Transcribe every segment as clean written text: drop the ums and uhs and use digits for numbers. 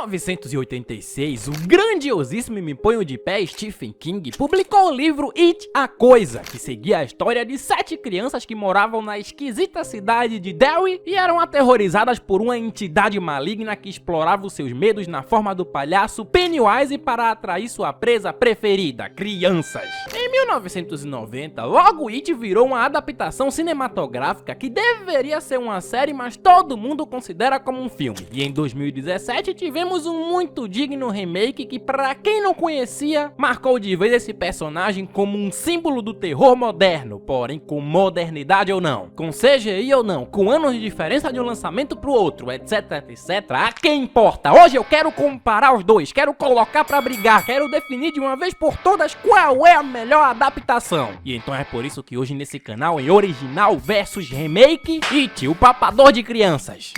1986, o grandiosíssimo e me ponho de pé Stephen King publicou o livro It, a Coisa, que seguia a história de 7 crianças que moravam na esquisita cidade de Derry e eram aterrorizadas por uma entidade maligna que explorava os seus medos na forma do palhaço Pennywise para atrair sua presa preferida, crianças. Em 1990, logo It virou uma adaptação cinematográfica que deveria ser uma série, mas todo mundo considera como um filme. E em 2017 tivemos um muito digno remake que, pra quem não conhecia, marcou de vez esse personagem como um símbolo do terror moderno, porém com modernidade ou não, com CGI ou não, com anos de diferença de um lançamento pro outro, etc, etc. A quem importa? Hoje eu quero comparar os dois, quero colocar pra brigar, quero definir de uma vez por todas qual é a melhor adaptação. E então é por isso que hoje nesse canal, em original versus remake, It, o papador de crianças.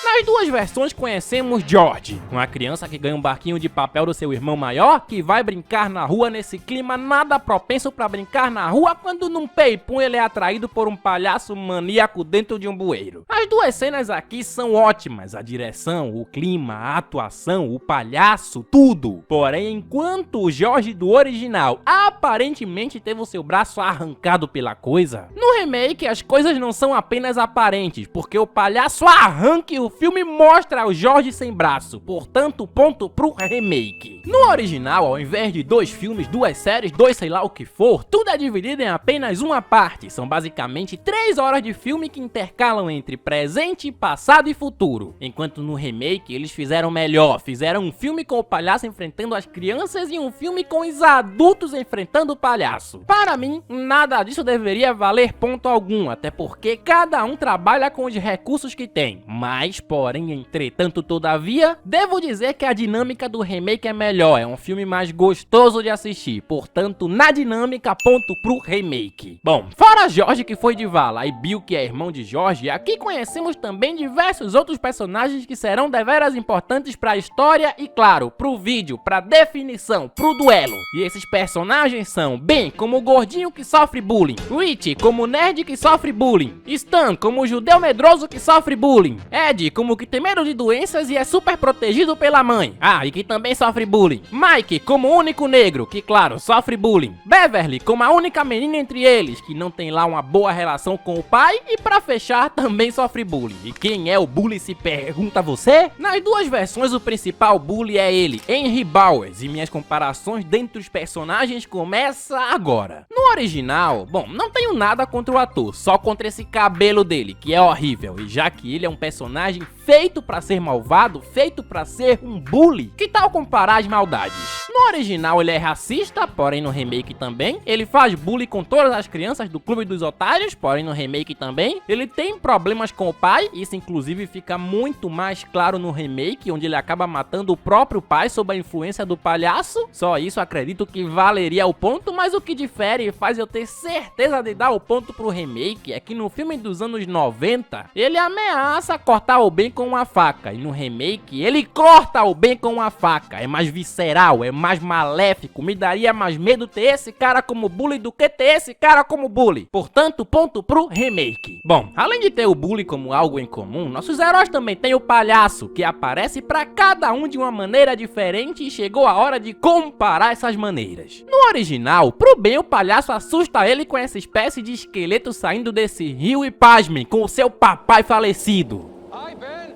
Nas duas versões conhecemos George, uma criança que ganha um barquinho de papel do seu irmão maior, que vai brincar na rua nesse clima nada propenso pra brincar na rua, quando num peipum ele é atraído por um palhaço maníaco dentro de um bueiro. As duas cenas aqui são ótimas, a direção, o clima, a atuação, o palhaço, tudo. Porém, enquanto o George do original aparentemente teve o seu braço arrancado pela coisa, no remake as coisas não são apenas aparentes, porque o palhaço arranca e o filme mostra o George sem braço, portanto ponto pro remake. No original, ao invés de 2 filmes, 2 séries, 2 sei lá o que for, tudo é dividido em apenas uma parte. São basicamente 3 horas de filme que intercalam entre presente, passado e futuro. Enquanto no remake eles fizeram melhor, fizeram um filme com o palhaço enfrentando as crianças e um filme com os adultos enfrentando o palhaço. Para mim, nada disso deveria valer ponto algum, até porque cada um trabalha com os recursos que tem. Mas, porém, entretanto, todavia, devo dizer que a dinâmica do remake é melhor, é um filme mais gostoso de assistir, portanto, na dinâmica, ponto pro remake. Bom, fora George que foi de vala e Bill que é irmão de George, aqui conhecemos também diversos outros personagens que serão deveras importantes pra história e, claro, pro vídeo, pra definição, pro duelo. E esses personagens são Ben como o gordinho que sofre bullying, Rich como o nerd que sofre bullying, Stan como o judeu medroso que sofre bullying, Ed como que tem medo de doenças e é super protegido pela mãe, e que também sofre bullying, Mike como o único negro, que claro, sofre bullying, Beverly como a única menina entre eles, que não tem lá uma boa relação com o pai e pra fechar também sofre bullying. E quem é o bully, se pergunta você? Nas duas versões o principal bully é ele, Henry Bowers, e minhas comparações dentre os personagens começa agora. No original, bom, não tenho nada contra o ator, só contra esse cabelo dele, que é horrível, e já que ele é um personagem feito pra ser malvado, feito pra ser um bully, que tal comparar as maldades? No original ele é racista, porém no remake também. Ele faz bullying com todas as crianças do Clube dos Otários, porém no remake também. Ele tem problemas com o pai, isso inclusive fica muito mais claro no remake, onde ele acaba matando o próprio pai sob a influência do palhaço. Só isso acredito que valeria o ponto, mas o que difere e faz eu ter certeza de dar o ponto pro remake é que no filme dos anos 90, ele ameaça cortar o Ben com uma faca, e no remake ele corta o Ben com uma faca. É mais visceral, é mais maléfico, me daria mais medo ter esse cara como bully do que ter esse cara como bully. Portanto, ponto pro remake. Bom, além de ter o bully como algo em comum, nossos heróis também têm o palhaço, que aparece pra cada um de uma maneira diferente e chegou a hora de comparar essas maneiras. No original, pro Ben o palhaço assusta ele com essa espécie de esqueleto saindo desse rio e, pasmem, com o seu papai falecido. Hi, Ben.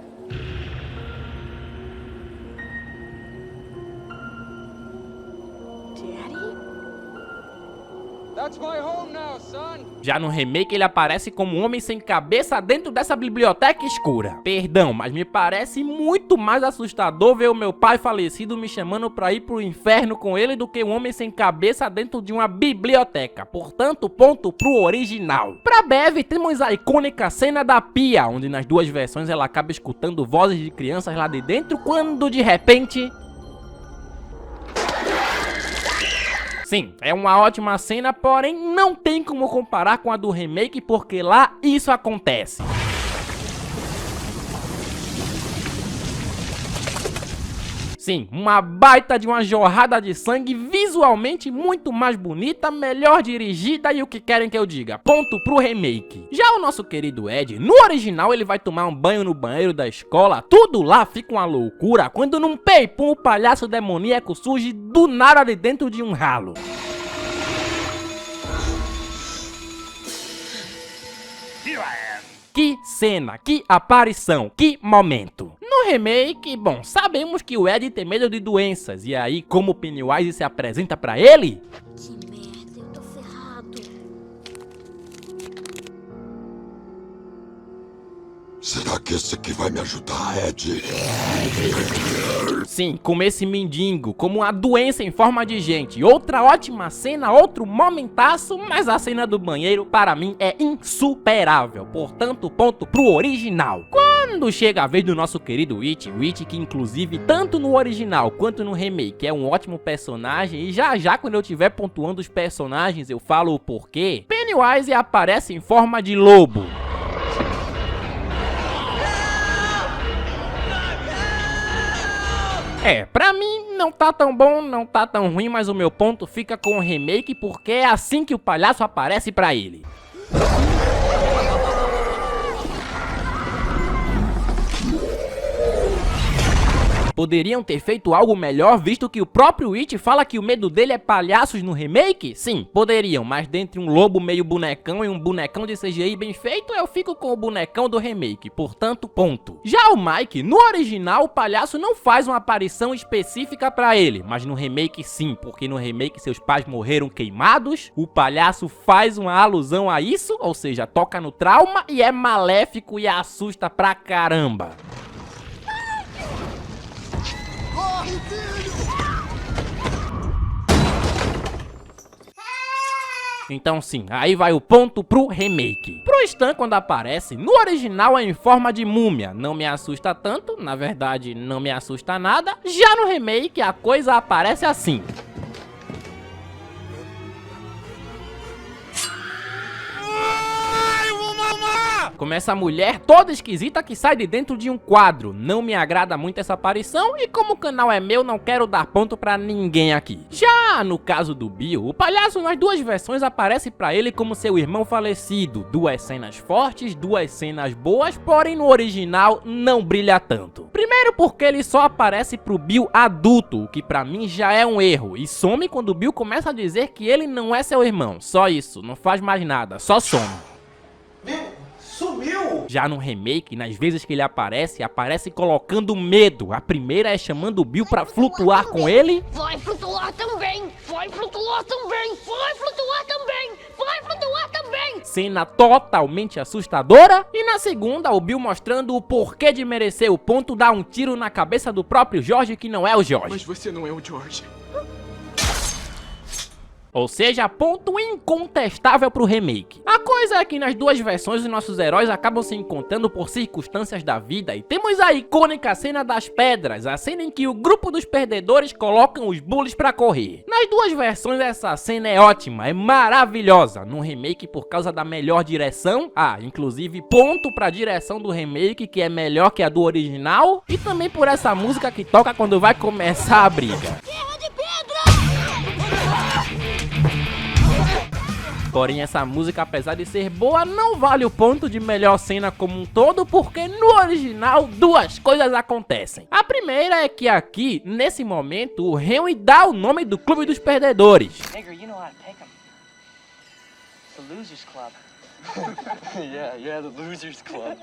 That's my home now, son. Já no remake ele aparece como um homem sem cabeça dentro dessa biblioteca escura. Perdão, mas me parece muito mais assustador ver o meu pai falecido me chamando pra ir pro inferno com ele do que um homem sem cabeça dentro de uma biblioteca. Portanto, ponto pro original. Pra Bev temos a icônica cena da pia, onde nas duas versões ela acaba escutando vozes de crianças lá de dentro quando de repente... Sim, é uma ótima cena, porém não tem como comparar com a do remake porque lá isso acontece. Sim, uma baita de uma jorrada de sangue visual visualmente muito mais bonita, melhor dirigida e o que querem que eu diga. Ponto pro remake. Já o nosso querido Ed, no original ele vai tomar um banho no banheiro da escola, tudo lá fica uma loucura, quando num peipum o palhaço demoníaco surge do nada de dentro de um ralo. Que cena, que aparição, que momento. No remake, bom, sabemos que o Ed tem medo de doenças, e aí como Pennywise se apresenta pra ele? Que merda, eu tô ferrado. Será que esse aqui vai me ajudar, Ed? Sim, como esse mendigo, como uma doença em forma de gente. Outra ótima cena, outro momentaço, mas a cena do banheiro para mim é insuperável. Portanto, ponto pro original. Quando chega a vez do nosso querido Witch, que inclusive tanto no original quanto no remake é um ótimo personagem, e já quando eu estiver pontuando os personagens eu falo o porquê, Pennywise aparece em forma de lobo. Pra mim não tá tão bom, não tá tão ruim, mas o meu ponto fica com o remake porque é assim que o palhaço aparece pra ele. Poderiam ter feito algo melhor, visto que o próprio It fala que o medo dele é palhaços no remake? Sim, poderiam, mas dentre um lobo meio bonecão e um bonecão de CGI bem feito, eu fico com o bonecão do remake, portanto, ponto. Já o Mike, no original, o palhaço não faz uma aparição específica pra ele, mas no remake sim, porque no remake seus pais morreram queimados, o palhaço faz uma alusão a isso, ou seja, toca no trauma e é maléfico e assusta pra caramba. Então sim, aí vai o ponto pro remake. Pro Stan, quando aparece, no original é em forma de múmia. Não me assusta tanto, na verdade não me assusta nada. Já no remake a coisa aparece assim. Como essa mulher toda esquisita que sai de dentro de um quadro. Não me agrada muito essa aparição e como o canal é meu, não quero dar ponto pra ninguém aqui. Já no caso do Bill, o palhaço nas duas versões aparece pra ele como seu irmão falecido. Duas cenas fortes, duas cenas boas, porém no original não brilha tanto. Primeiro porque ele só aparece pro Bill adulto, o que pra mim já é um erro. E some quando o Bill começa a dizer que ele não é seu irmão. Só isso, não faz mais nada, só some. Sumiu! Já no remake, nas vezes que ele aparece colocando medo. A primeira é chamando o Bill pra flutuar com ele. Vai flutuar também! Vai flutuar também! Vai flutuar também! Vai flutuar também! Cena totalmente assustadora. E na segunda, o Bill mostrando o porquê de merecer o ponto, dar um tiro na cabeça do próprio George, que não é o George. Mas você não é o George. Ou seja, ponto incontestável pro remake. A coisa é que nas duas versões os nossos heróis acabam se encontrando por circunstâncias da vida e temos a icônica cena das pedras, a cena em que o grupo dos perdedores colocam os bullies pra correr. Nas duas versões essa cena é ótima, é maravilhosa. No remake por causa da melhor direção, inclusive ponto pra direção do remake que é melhor que a do original e também por essa música que toca quando vai começar a briga. Guerra de pedra! Porém essa música, apesar de ser boa, não vale o ponto de melhor cena como um todo, porque no original duas coisas acontecem. A primeira é que aqui, nesse momento, o Henry dá o nome do Clube dos Perdedores. Nigger, you know how to take them. It's the Losers Club. yeah, the Losers Club.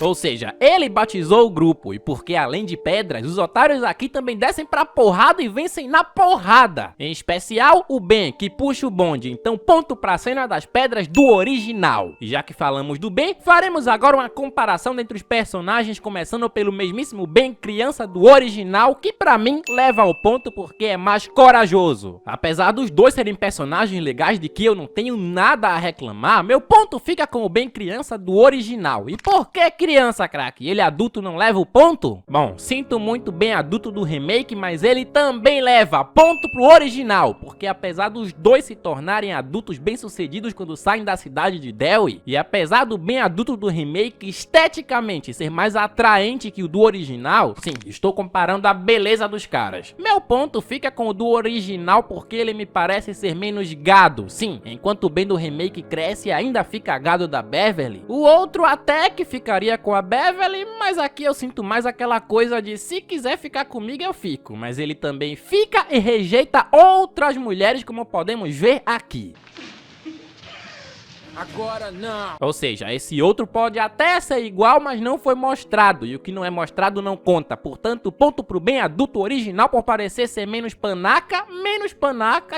Ou seja, ele batizou o grupo, e porque além de pedras, os otários aqui também descem pra porrada e vencem na porrada. Em especial, o Ben, que puxa o bonde, então ponto pra cena das pedras do original. E já que falamos do Ben, faremos agora uma comparação entre os personagens, começando pelo mesmíssimo Ben, criança do original, que pra mim leva ao ponto porque é mais corajoso. Apesar dos dois serem personagens legais de que eu não tenho nada a reclamar, meu ponto ponto fica com o bem criança do original. E por que criança, craque? Ele adulto não leva o ponto? Bom, sinto muito bem adulto do remake, mas ele também leva ponto pro original, porque apesar dos dois se tornarem adultos bem-sucedidos quando saem da cidade de Derry, e apesar do bem adulto do remake esteticamente ser mais atraente que o do original, sim, estou comparando a beleza dos caras. Meu ponto fica com o do original porque ele me parece ser menos gado, sim, enquanto o bem do remake cresce e ainda fica gado da Beverly, o outro até que ficaria com a Beverly, mas aqui eu sinto mais aquela coisa de se quiser ficar comigo eu fico, mas ele também fica e rejeita outras mulheres como podemos ver aqui. Agora não. Ou seja, esse outro pode até ser igual, mas não foi mostrado, e o que não é mostrado não conta. Portanto, ponto pro bem adulto original por parecer ser menos panaca,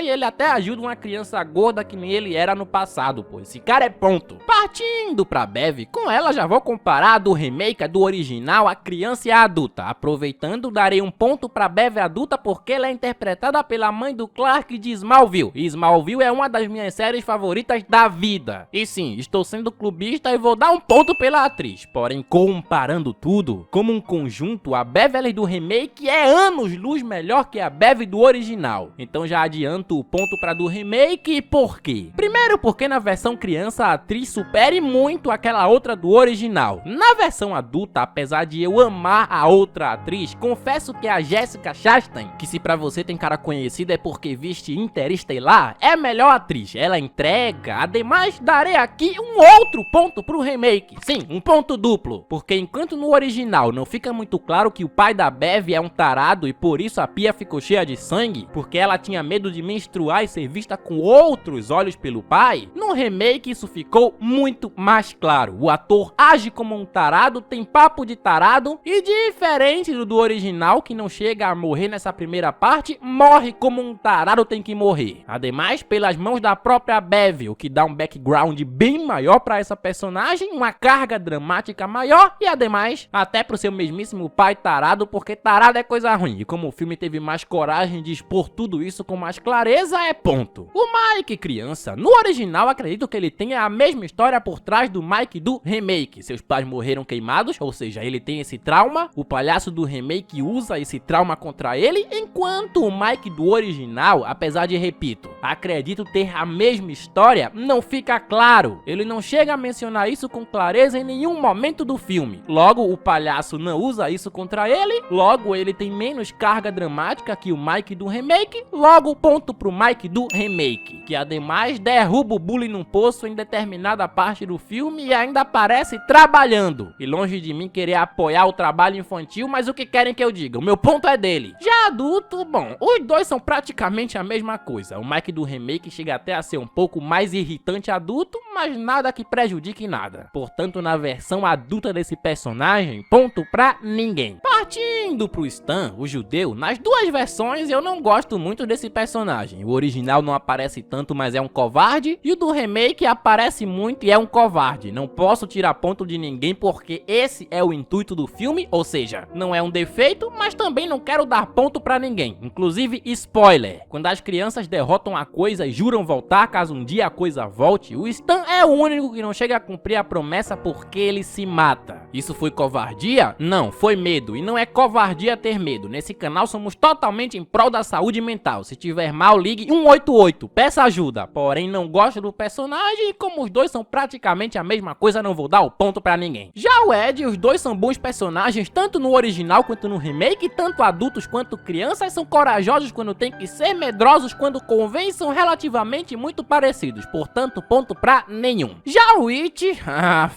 e ele até ajuda uma criança gorda que nem ele era no passado, pô. Esse cara é ponto. Partindo pra Bev, com ela já vou comparar a do remake, a do original, a criança e a adulta. Aproveitando, darei um ponto pra Bev adulta porque ela é interpretada pela mãe do Clark de Smallville. E Smallville é uma das minhas séries favoritas da vida. E sim, estou sendo clubista e vou dar um ponto pela atriz. Porém, comparando tudo, como um conjunto, a Beverly do remake é anos-luz melhor que a Bev do original. Então já adianto o ponto para do remake. E por quê? Primeiro porque na versão criança a atriz supere muito aquela outra do original. Na versão adulta, apesar de eu amar a outra atriz, confesso que a Jessica Chastain, que se pra você tem cara conhecida é porque viste Interestelar, é a melhor atriz. Ela entrega, ademais darei aqui um outro ponto pro remake. Sim, um ponto duplo, porque enquanto no original não fica muito claro que o pai da Bev é um tarado e por isso a pia ficou cheia de sangue, porque ela tinha medo de menstruar e ser vista com outros olhos pelo pai, no remake isso ficou muito mais claro. O ator age como um tarado, tem papo de tarado e diferente do original, que não chega a morrer nessa primeira parte, morre como um tarado tem que morrer. Ademais, pelas mãos da própria Bev, o que dá um background bem maior pra essa personagem, uma carga dramática maior e ademais até pro seu mesmíssimo pai tarado, porque tarado é coisa ruim e como o filme teve mais coragem de expor tudo isso com mais clareza, é ponto. O Mike criança, no original acredito que ele tenha a mesma história por trás do Mike do remake. Seus pais morreram queimados, ou seja, ele tem esse trauma, o palhaço do remake usa esse trauma contra ele, enquanto o Mike do original, apesar de, repito, acredito ter a mesma história, não fica claro. Ele não chega a mencionar isso com clareza em nenhum momento do filme. Logo, o palhaço não usa isso contra ele. Logo, ele tem menos carga dramática que o Mike do remake. Logo, ponto pro Mike do remake, que ademais derruba o bully num poço em determinada parte do filme e ainda aparece trabalhando. E longe de mim querer apoiar o trabalho infantil, mas o que querem que eu diga? O meu ponto é dele. Já adulto, bom, os dois são praticamente a mesma coisa. O Mike do remake chega até a ser um pouco mais irritante adulto, mas nada que prejudique nada. Portanto, na versão adulta desse personagem, ponto pra ninguém. Partindo pro Stan, o judeu, nas duas versões eu não gosto muito desse personagem. O original não aparece tanto, mas é um covarde, e o do remake aparece muito e é um covarde. Não posso tirar ponto de ninguém porque esse é o intuito do filme, ou seja, não é um defeito, mas também não quero dar ponto pra ninguém. Inclusive, spoiler, quando as crianças derrotam a coisa e juram voltar caso um dia a coisa volte, o Stan é o único que não chega a cumprir a promessa porque ele se mata. Isso foi covardia? Não, foi medo. E não é covardia ter medo. Nesse canal somos totalmente em prol da saúde mental. Se tiver mal, ligue 188, peça ajuda. Porém, não gosto do personagem e como os dois são praticamente a mesma coisa, não vou dar o ponto pra ninguém. Já o Ed, os dois são bons personagens, tanto no original quanto no remake, tanto adultos quanto crianças, são corajosos quando tem que ser, medrosos quando convém, são relativamente muito parecidos. Portanto, ponto pra nenhum. Já o It,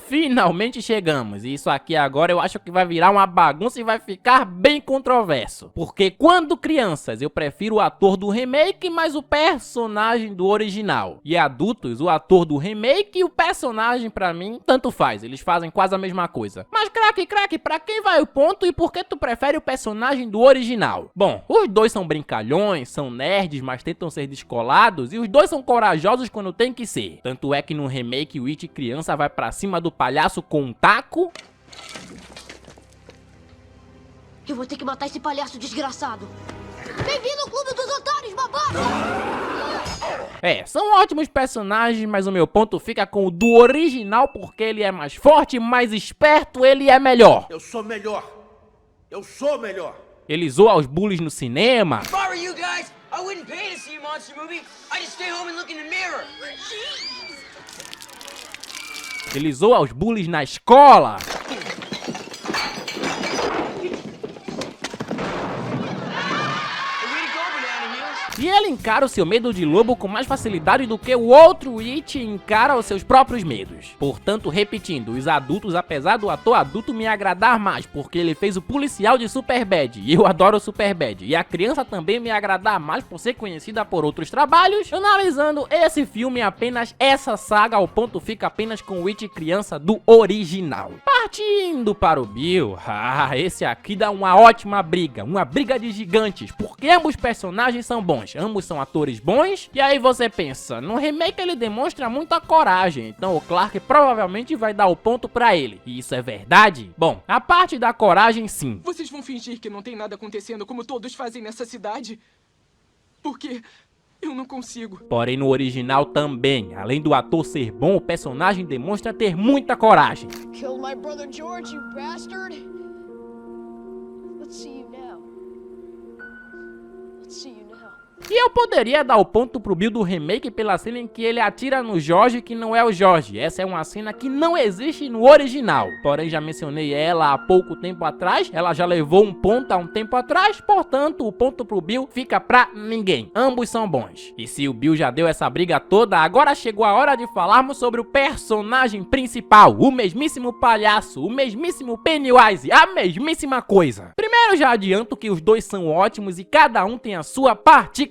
finalmente chegamos. E isso aqui agora eu acho que vai virar uma bagunça e vai ficar bem controverso. Porque quando crianças eu prefiro o ator do remake, mas o personagem do original. E adultos, o ator do remake e o personagem pra mim, tanto faz. Eles fazem quase a mesma coisa. Mas craque, pra quem vai o ponto e por que tu prefere o personagem do original? Bom, os dois são brincalhões, são nerds, mas tentam ser descolados. E os dois são corajosos quando tem que ser. Tanto é que no remake o It criança vai pra cima do palhaço com um taco. Eu vou ter que matar esse palhaço desgraçado. Bem-vindo ao Clube dos Otários, babaca! São ótimos personagens, mas o meu ponto fica com o do original porque ele é mais forte, mais esperto, ele é melhor. Eu sou melhor. Eu sou melhor. Ele zoa os bullies no cinema. If I were you guys, I wouldn't pay to see a monster movie. I'd just stay home and look in the mirror. Ele zoa os bullies na escola. E ele encara o seu medo de lobo com mais facilidade do que o outro It encara os seus próprios medos. Portanto, repetindo, os adultos, apesar do ator adulto me agradar mais, porque ele fez o policial de Superbad, e eu adoro Superbad, e a criança também me agradar mais por ser conhecida por outros trabalhos, analisando esse filme apenas essa saga, o ponto fica apenas com o It criança do original. Partindo para o Bill, esse aqui dá uma ótima briga, uma briga de gigantes, porque ambos personagens são bons. Ambos são atores bons, e aí você pensa, no remake ele demonstra muita coragem, então o Clark provavelmente vai dar o ponto pra ele. E isso é verdade? Bom, a parte da coragem sim. Vocês vão fingir que não tem nada acontecendo como todos fazem nessa cidade? Porque eu não consigo. Porém no original também, além do ator ser bom, o personagem demonstra ter muita coragem. Killed my brother George, you bastard. Let's see you now. Let's see you now. E eu poderia dar o ponto pro Bill do remake pela cena em que ele atira no Jorge que não é o Jorge. Essa é uma cena que não existe no original. Porém, já mencionei ela há pouco tempo atrás. Ela já levou um ponto há um tempo atrás. Portanto, o ponto pro Bill fica pra ninguém. Ambos são bons. E se o Bill já deu essa briga toda, agora chegou a hora de falarmos sobre o personagem principal. O mesmíssimo palhaço, o mesmíssimo Pennywise, a mesmíssima coisa. Primeiro já adianto que os dois são ótimos e cada um tem a sua particularidade.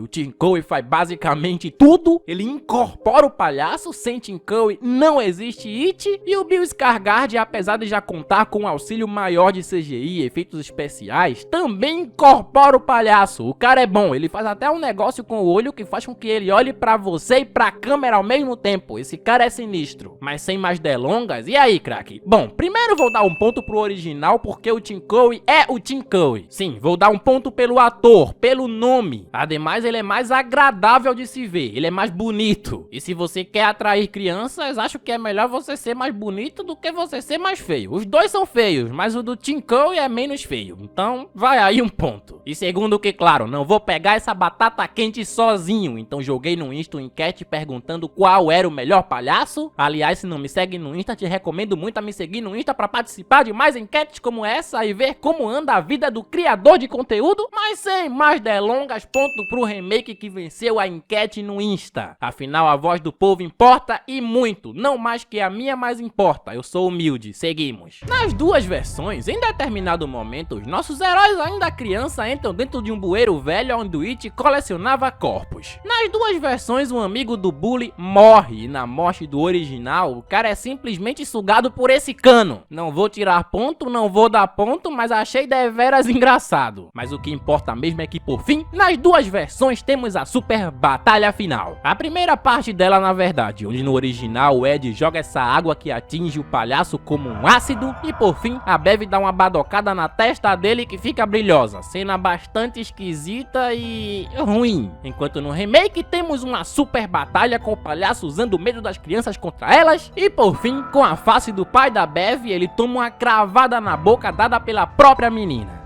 O Tim Curry faz basicamente tudo, ele incorpora o palhaço, sem Tim Curry não existe It, e o Bill Skarsgård, apesar de já contar com um auxílio maior de CGI e efeitos especiais, também incorpora o palhaço. O cara é bom, ele faz até um negócio com o olho que faz com que ele olhe pra você e pra câmera ao mesmo tempo. Esse cara é sinistro. Mas sem mais delongas, e aí, craque? Bom, primeiro vou dar um ponto pro original porque o Tim Curry é o Tim Curry. Sim, vou dar um ponto pelo ator, pelo nome. Ademais, ele é mais agradável de se ver, ele é mais bonito. E se você quer atrair crianças, acho que é melhor você ser mais bonito do que você ser mais feio. Os dois são feios, mas o do Tim Curry é menos feio. Então, vai aí um ponto. E segundo que, claro, não vou pegar essa batata quente sozinho. Então joguei no Insta uma enquete perguntando qual era o melhor palhaço. Aliás, se não me segue no Insta, te recomendo muito a me seguir no Insta para participar de mais enquetes como essa e ver como anda a vida do criador de conteúdo. Mas sem mais delongas, ponto pro remake que venceu a enquete no Insta. Afinal, a voz do povo importa e muito. Não mais que a minha, mas importa. Eu sou humilde. Seguimos. Nas duas versões, em determinado momento, os nossos heróis ainda criança entram dentro de um bueiro velho onde o It colecionava corpos. Nas duas versões, um amigo do bully morre. E na morte do original, o cara é simplesmente sugado por esse cano. Não vou tirar ponto, não vou dar ponto, mas achei deveras engraçado. Mas o que importa mesmo é que, por fim, nas duas versões temos a super batalha final. A primeira parte dela, na verdade, onde no original o Ed joga essa água que atinge o palhaço como um ácido e por fim a Bev dá uma badocada na testa dele que fica brilhosa, cena bastante esquisita e ruim. Enquanto no remake temos uma super batalha com o palhaço usando o medo das crianças contra elas e por fim com a face do pai da Bev ele toma uma cravada na boca dada pela própria menina.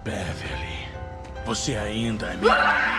Beverly, você ainda é minha...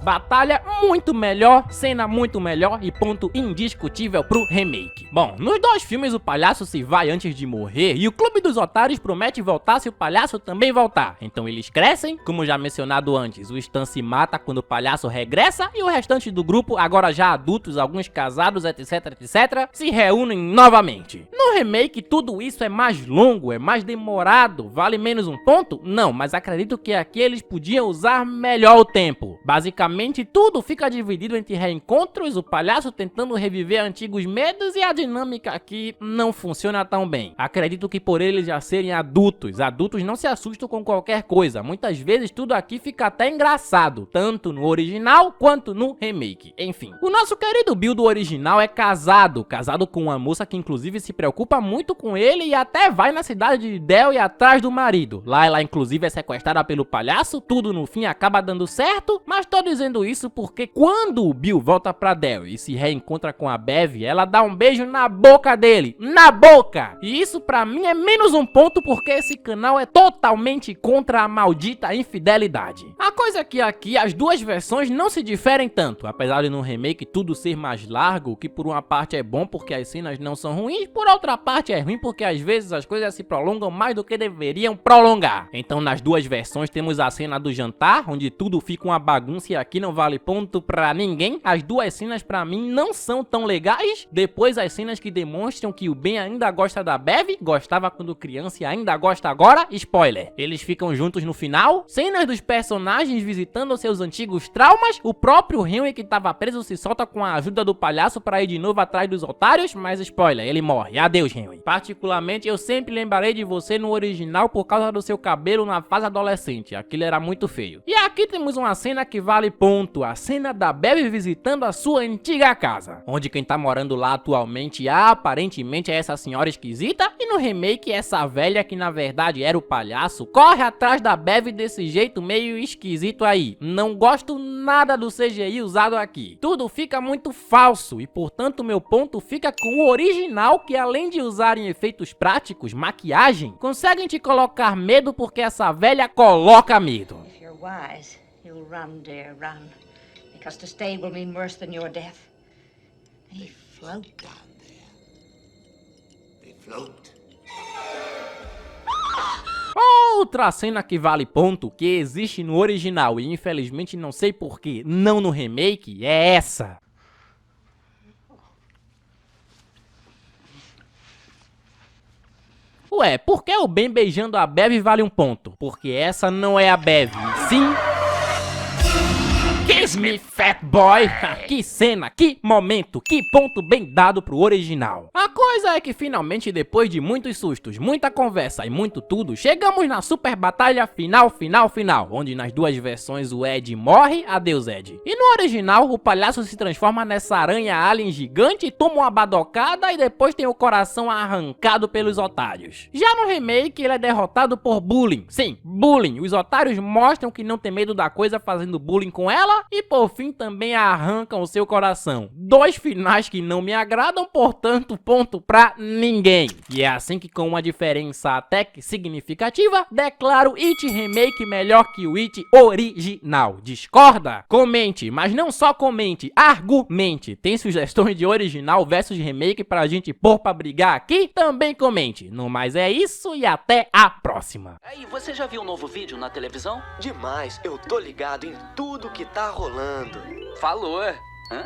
Batalha muito melhor, cena muito melhor e ponto indiscutível pro remake. Bom, nos dois filmes o palhaço se vai antes de morrer e o Clube dos Otários promete voltar se o palhaço também voltar. Então eles crescem, como já mencionado antes, o Stan se mata quando o palhaço regressa e o restante do grupo, agora já adultos, alguns casados, etc, etc, se reúnem novamente. No remake tudo isso é mais longo, é mais demorado, vale menos um ponto? Não, mas acredito que aqui eles podiam usar melhor o tempo. Basicamente basicamente tudo fica dividido entre reencontros, o palhaço tentando reviver antigos medos e a dinâmica aqui não funciona tão bem. Acredito que por eles já serem adultos não se assustam com qualquer coisa, muitas vezes tudo aqui fica até engraçado, tanto no original quanto no remake. Enfim, o nosso querido Bill do original é casado com uma moça que inclusive se preocupa muito com ele e até vai na cidade de Derry atrás do marido. Lá ela inclusive é sequestrada pelo palhaço, tudo no fim acaba dando certo, mas tô dizendo isso porque quando o Bill volta pra Derry e se reencontra com a Bev, ela dá um beijo na boca dele, na boca! E isso pra mim é menos um ponto porque esse canal é totalmente contra a maldita infidelidade. A coisa é que aqui as duas versões não se diferem tanto, apesar de no remake tudo ser mais largo, o que por uma parte é bom porque as cenas não são ruins, por outra parte é ruim porque às vezes as coisas se prolongam mais do que deveriam prolongar. Então nas duas versões temos a cena do jantar, onde tudo fica uma bagunça e aqui não vale ponto pra ninguém. As duas cenas pra mim não são tão legais. Depois as cenas que demonstram que o Ben ainda gosta da Bev, gostava quando criança e ainda gosta agora, spoiler, eles ficam juntos no final. Cenas dos personagens visitando seus antigos traumas, o próprio Henry que tava preso se solta com a ajuda do palhaço pra ir de novo atrás dos otários, mas spoiler, ele morre. Adeus, Henry. Particularmente eu sempre lembrarei de você no original por causa do seu cabelo na fase adolescente, aquilo era muito feio. E aqui temos uma cena que vale ponto, a cena da Bev visitando a sua antiga casa, onde quem tá morando lá atualmente aparentemente é essa senhora esquisita, e no remake essa velha que na verdade era o palhaço, corre atrás da Bev desse jeito meio esquisito aí. Não gosto nada do CGI usado aqui, tudo fica muito falso e portanto meu ponto fica com o original, que além de usarem efeitos práticos, maquiagem, conseguem te colocar medo porque essa velha coloca medo. If you're wise, you'll run, dear, run. Because to stay will mean worse than your death. They float down there. They float. Outra cena que vale ponto, que existe no original e infelizmente não sei porquê não no remake, é essa. Ué, por que o Ben beijando a Bev vale um ponto? Porque essa não é a Bev, sim... Kiss me, fat boy! Que cena, que momento, que ponto bem dado pro original. A coisa é que finalmente, depois de muitos sustos, muita conversa e muito tudo, chegamos na super batalha final, onde nas duas versões o Ed morre, adeus Ed. E no original, o palhaço se transforma nessa aranha alien gigante, toma uma badocada e depois tem o coração arrancado pelos otários. Já no remake, ele é derrotado por bullying. Sim, bullying. Os otários mostram que não tem medo da coisa fazendo bullying com ela e por fim também arrancam o seu coração. Dois finais que não me agradam, portanto ponto pra ninguém. E é assim que, com uma diferença até que significativa, declaro It Remake melhor que o It original. Discorda? Comente, mas não só comente, argumente. Tem sugestões de original versus remake pra gente pôr pra brigar aqui? Também comente. No mais é isso e até a próxima. Aí, você já viu um novo vídeo na televisão? Demais, eu tô ligado em tudo que tá rolando. Falou. Hã?